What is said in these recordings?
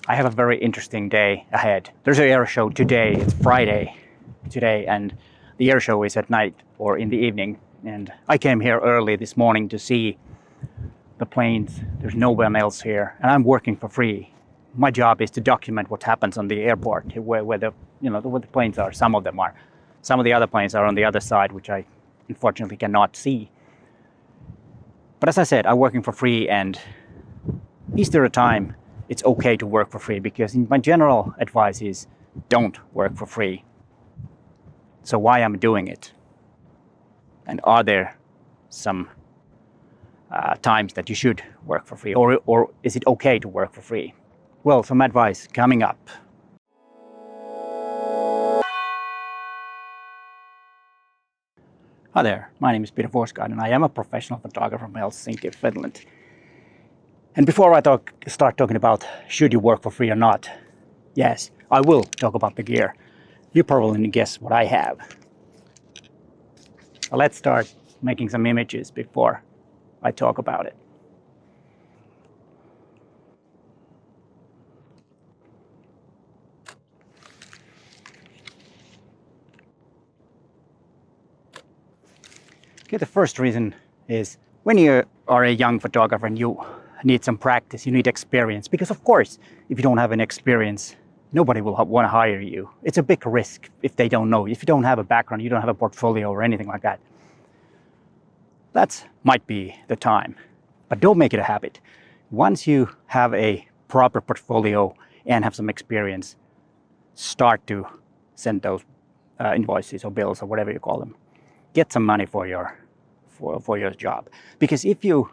I have a very interesting day ahead. There's an air show today. It's Friday today, and the air show is at night or in the evening. And I came here early this morning to see the planes. There's no one else here, and I'm working for free. My job is to document what happens on the airport, where the where the planes are. Some of them are. Some of the other planes are on the other side, which I unfortunately cannot see. But as I said, I'm working for free, and is there a time it's okay to work for free? Because my general advice is don't work for free. So why I'm doing it? And are there some times that you should work for free? Or is it okay to work for free? Well, some advice coming up. Hi there, my name is Peter Forsgard, and I am a professional photographer from Helsinki, Finland. And before I start talking about should you work for free or not, yes, I will talk about the gear. You probably can guess what I have. So let's start making some images before I talk about it. Okay, the first reason is when you are a young photographer and you need some practice, you need experience. Because of course, if you don't have any experience, nobody will want to hire you. It's a big risk if they don't know. If you don't have a background, you don't have a portfolio or anything like that. That might be the time. But don't make it a habit. Once you have a proper portfolio and have some experience, start to send those invoices or bills or whatever you call them. Get some money for your job. Because if you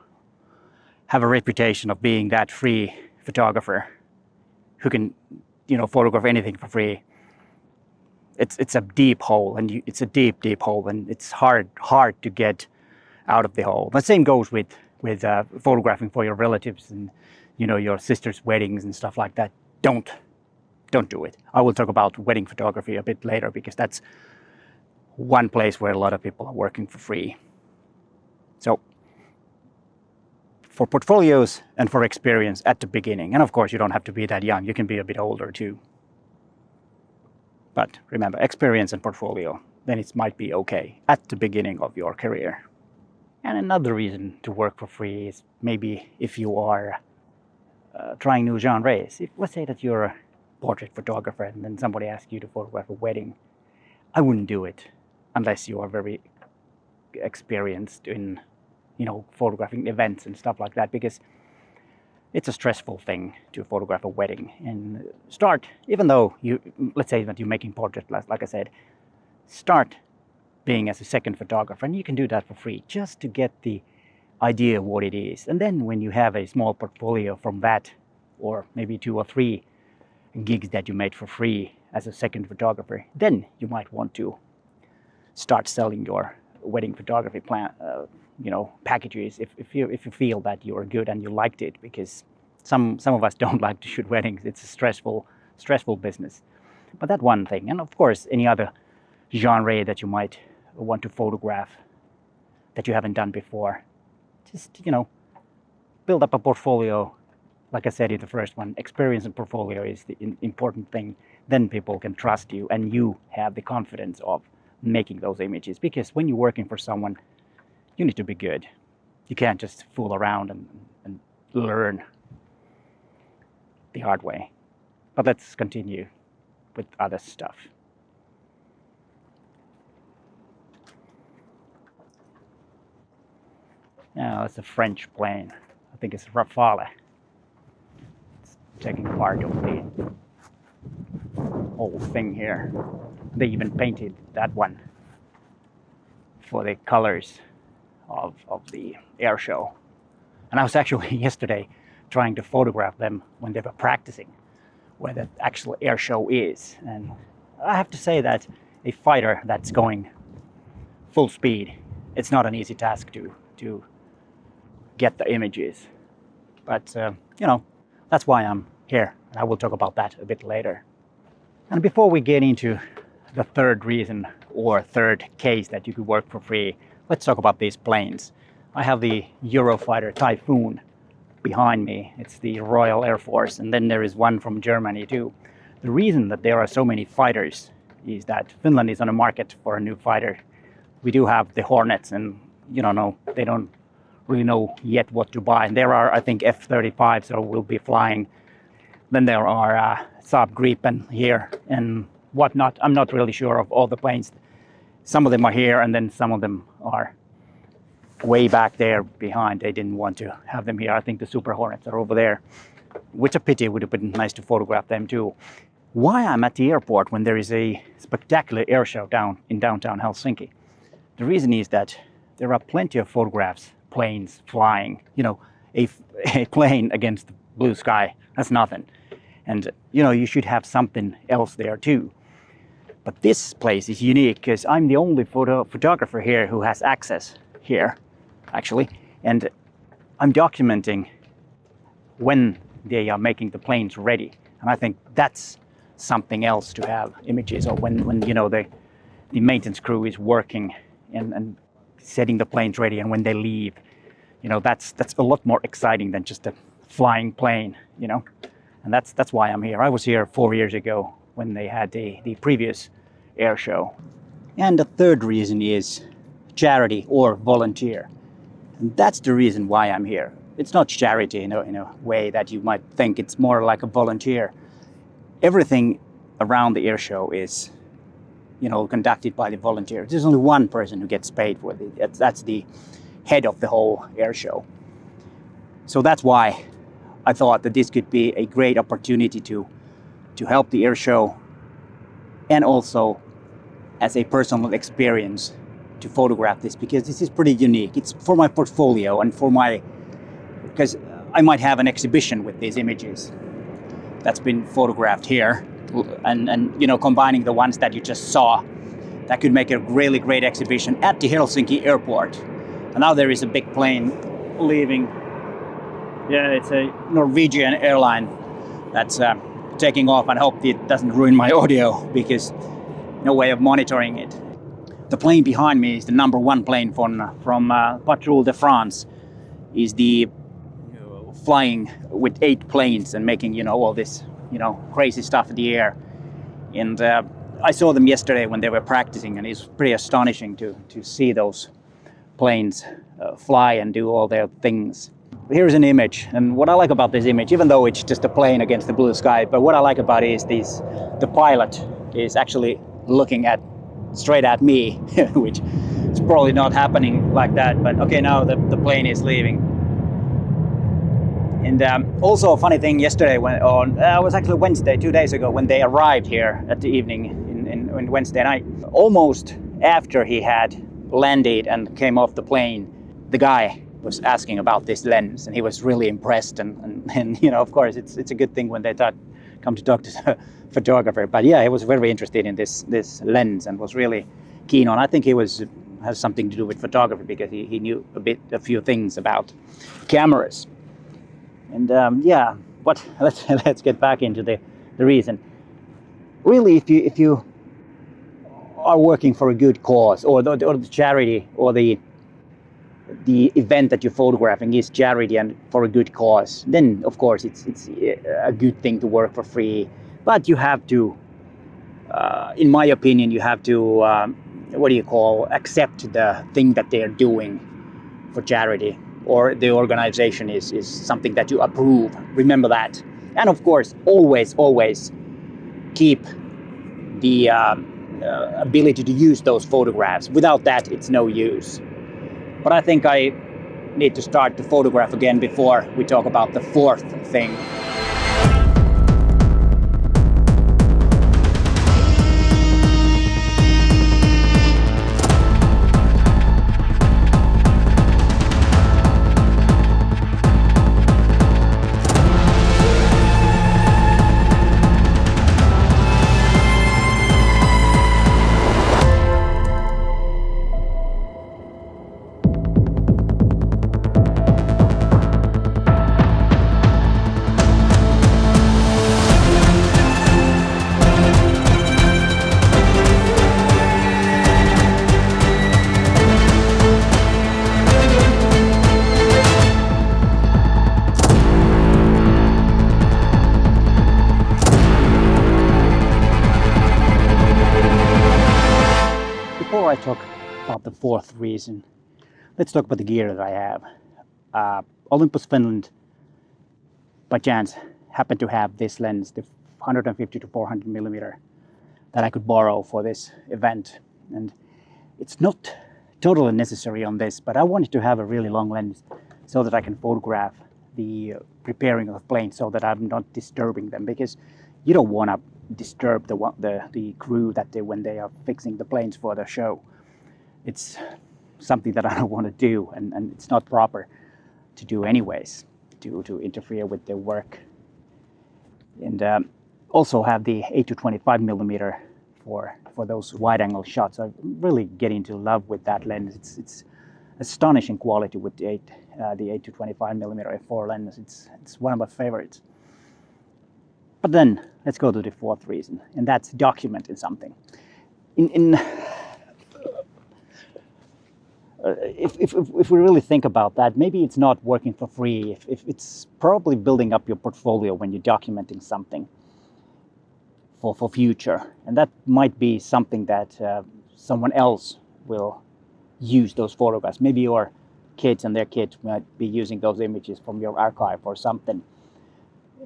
have a reputation of being that free photographer who can, photograph anything for free, it's a deep hole, and it's a deep hole, and it's hard to get out of the hole. The same goes with photographing for your relatives and your sister's weddings and stuff like that. Don't do it. I will talk about wedding photography a bit later, because that's one place where a lot of people are working for free. So for portfolios and for experience at the beginning, and of course you don't have to be that young, you can be a bit older too. But remember, experience and portfolio, then it might be okay at the beginning of your career. And another reason to work for free is maybe if you are trying new genres. Let's say that you're a portrait photographer and then somebody asks you to photograph a wedding. I wouldn't do it unless you are very experienced in photographing events and stuff like that, because it's a stressful thing to photograph a wedding. And even though let's say that you're making portraits, like I said, start being as a second photographer, and you can do that for free just to get the idea of what it is. And then when you have a small portfolio from that, or maybe 2 or 3 gigs that you made for free as a second photographer, then you might want to start selling your wedding photography packages if you feel that you're good and you liked it, because some of us don't like to shoot weddings. It's a stressful business. But that one thing, and of course any other genre that you might want to photograph that you haven't done before, just build up a portfolio. Like I said in the first one, experience and portfolio is the important thing. Then people can trust you, and you have the confidence of making those images. Because when you're working for someone, you need to be good. You can't just fool around and learn the hard way. But let's continue with other stuff. Now it's a French plane. I think it's Rafale. It's taking part of the whole thing here. They even painted that one for the colors of the air show. And I was actually yesterday trying to photograph them when they were practicing where the actual air show is. And I have to say that a fighter that's going full speed, it's not an easy task to get the images. But, that's why I'm here. And I will talk about that a bit later. And before we get into the third reason or third case that you could work for free, let's talk about these planes. I have the Eurofighter Typhoon behind me. It's the Royal Air Force, and then there is one from Germany too. The reason that there are so many fighters is that Finland is on a market for a new fighter. We do have the Hornets, and they don't really know yet what to buy. And there are, I think, F-35s that will be flying. Then there are Saab Gripen here and whatnot. I'm not really sure of all the planes. Some of them are here, and then some of them are way back there behind. They didn't want to have them here. I think the Super Hornets are over there, which a pity. Would have been nice to photograph them too. Why I'm at the airport when there is a spectacular air show down in downtown Helsinki? The reason is that there are plenty of photographs, planes flying. A plane against the blue sky, that's nothing. And you should have something else there too. But this place is unique because I'm the only photographer here who has access here, actually. And I'm documenting when they are making the planes ready. And I think that's something else to have images of when the maintenance crew is working and setting the planes ready, and when they leave. That's a lot more exciting than just a flying plane, And that's why I'm here. I was here 4 years ago when they had the previous air show. And the third reason is charity or volunteer. And that's the reason why I'm here. It's not charity in a way that you might think. It's more like a volunteer. Everything around the air show is conducted by the volunteers. There's only one person who gets paid for it. That's the head of the whole air show. So that's why I thought that this could be a great opportunity to help the air show, and also as a personal experience to photograph this, because this is pretty unique. It's for my portfolio and because I might have an exhibition with these images that's been photographed here, and combining the ones that you just saw, that could make a really great exhibition at the Helsinki airport. And now there is a big plane leaving. Yeah, it's a Norwegian airline that's taking off, and I hope it doesn't ruin my audio because no way of monitoring it. The plane behind me is the number one plane from Patrouille De France. Is the flying with 8 planes and making all this crazy stuff in the air. And I saw them yesterday when they were practicing, and it's pretty astonishing to see those planes fly and do all their things. Here's an image, and what I like about this image, even though it's just a plane against the blue sky, but what I like about it is the pilot is actually looking straight at me, which is probably not happening like that. But okay, now the plane is leaving. And also a funny thing yesterday, it was actually Wednesday, 2 days ago, when they arrived here at the evening in Wednesday night. Almost after he had landed and came off the plane, the guy was asking about this lens, and he was really impressed. And of course, it's a good thing when they come to talk to the photographer. But yeah, he was very interested in this lens and was really keen on. I think he has something to do with photography because he knew a few things about cameras. And but let's get back into the reason. Really, if you are working for a good cause, or the charity, or the event that you're photographing is charity and for a good cause, then of course it's a good thing to work for free. But you have to, in my opinion, you have to accept the thing that they're doing for charity, or the organization is something that you approve. Remember that. And of course, always keep the ability to use those photographs. Without that, it's no use. But I think I need to start to photograph again before we talk about the fourth thing. the fourth reason. Let's talk about the gear that I have. Olympus Finland, by chance, happened to have this lens, the 150 to 400 millimeter, that I could borrow for this event. And it's not totally necessary on this, but I wanted to have a really long lens so that I can photograph the preparing of the plane so that I'm not disturbing them, because you don't want to disturb the crew when they are fixing the planes for the show. It's something that I don't want to do, and it's not proper to do anyways, to interfere with their work. And also have the 8 to 25 millimeter for those wide angle shots. I really get into love with that lens. It's astonishing quality with the 8 to 25 millimeter f4 lens. It's one of my favorites. But then let's go to the fourth reason, and that's documenting something. If we really think about that, maybe it's not working for free. If it's probably building up your portfolio when you're documenting something for future, and that might be something that someone else will use those photographs. Maybe your kids and their kids might be using those images from your archive or something.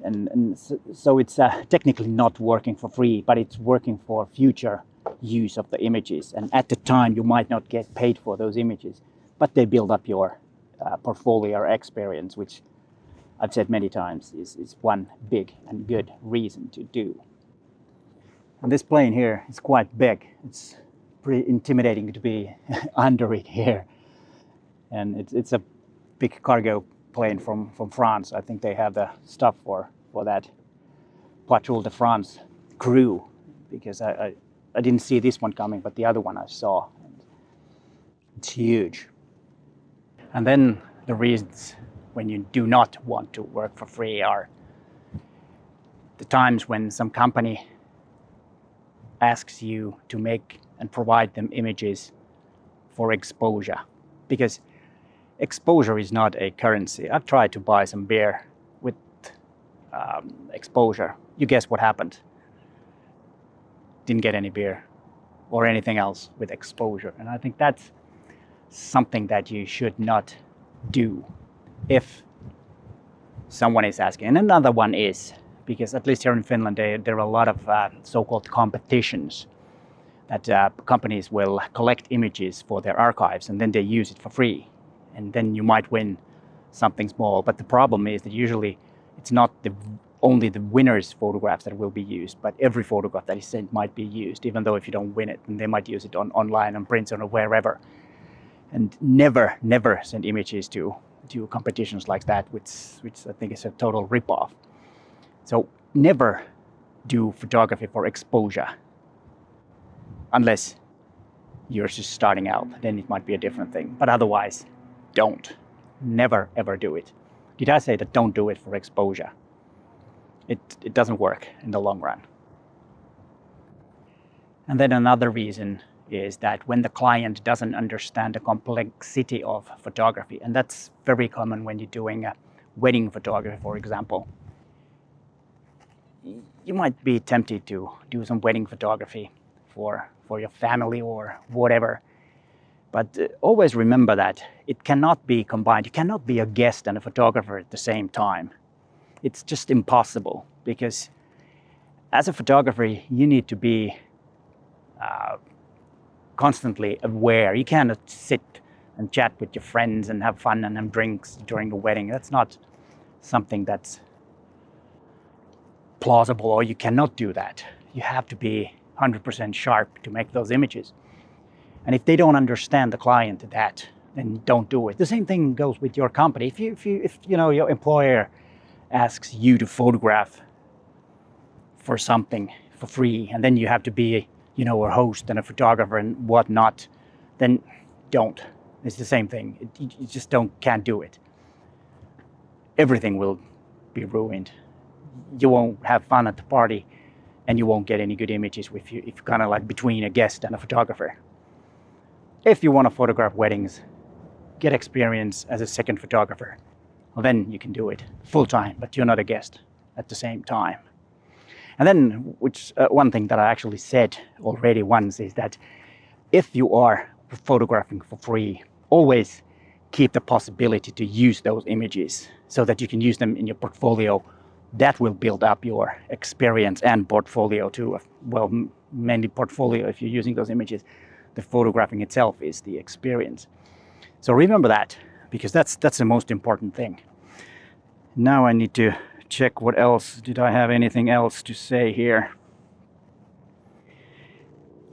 And so it's technically not working for free, but it's working for future use of the images. And at the time, you might not get paid for those images, but they build up your portfolio or experience, which I've said many times is one big and good reason to do. And this plane here is quite big. It's pretty intimidating to be under it here. And it's a big cargo plane from France. I think they have the stuff for that Patrouille De France crew, because I didn't see this one coming, but the other one I saw. It's huge. And then the reasons when you do not want to work for free are the times when some company asks you to make and provide them images for exposure, because exposure is not a currency. I've tried to buy some beer with exposure. You guess what happened? Didn't get any beer or anything else with exposure. And I think that's something that you should not do if someone is asking. And another one is, because at least here in Finland, there are a lot of so-called competitions that companies will collect images for their archives, and then they use it for free. And then you might win something small. But the problem is that usually it's not only the winner's photographs that will be used, but every photograph that is sent might be used, even though if you don't win it, then they might use it online, on prints, or wherever. And never send images to competitions like that, which I think is a total ripoff. So never do photography for exposure, unless you're just starting out. Then it might be a different thing. But otherwise, don't. Never, ever do it. Did I say that don't do it for exposure? It doesn't work in the long run. And then another reason is that when the client doesn't understand the complexity of photography, and that's very common when you're doing wedding photography, for example. You might be tempted to do some wedding photography for your family or whatever. But always remember that it cannot be combined. You cannot be a guest and a photographer at the same time. It's just impossible, because as a photographer, you need to be constantly aware. You cannot sit and chat with your friends and have fun and have drinks during a wedding. That's not something that's plausible, or you cannot do that. You have to be 100% sharp to make those images. And if they don't understand the client that, then don't do it. The same thing goes with your company. If your employer asks you to photograph for something for free, and then you have to be, a host and a photographer and whatnot, then don't. It's the same thing. You just can't do it. Everything will be ruined. You won't have fun at the party, and you won't get any good images if you're kind of like between a guest and a photographer. If you want to photograph weddings, get experience as a second photographer. Well, then you can do it full time, but you're not a guest at the same time. And then, one thing that I actually said already once is that if you are photographing for free, always keep the possibility to use those images so that you can use them in your portfolio. That will build up your experience and portfolio too. Well, mainly portfolio if you're using those images. The photographing itself is the experience. So remember that, because that's the most important thing. Now I need to check what else. Did I have anything else to say here?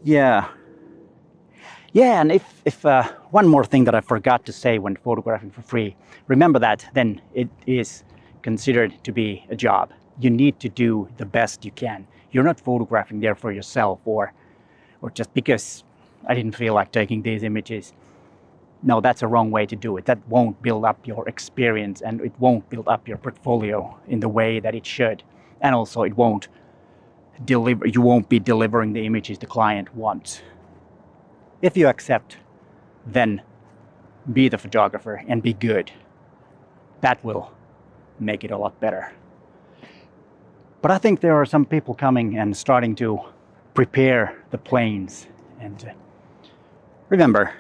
Yeah, and if one more thing that I forgot to say when photographing for free, remember that then it is considered to be a job. You need to do the best you can. You're not photographing there for yourself or just because I didn't feel like taking these images. No, that's a wrong way to do it. That won't build up your experience, and it won't build up your portfolio in the way that it should. And also you won't be delivering the images the client wants. If you accept, then be the photographer and be good. That will make it a lot better. But I think there are some people coming and starting to prepare the planes. And remember,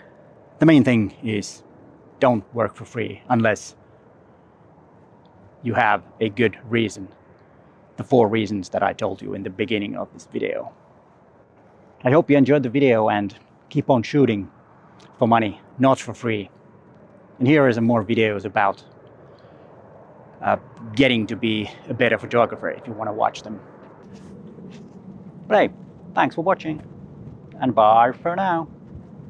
the main thing is don't work for free unless you have a good reason. The 4 reasons that I told you in the beginning of this video. I hope you enjoyed the video and keep on shooting for money, not for free. And here are some more videos about getting to be a better photographer if you want to watch them. But hey, thanks for watching, and bye for now.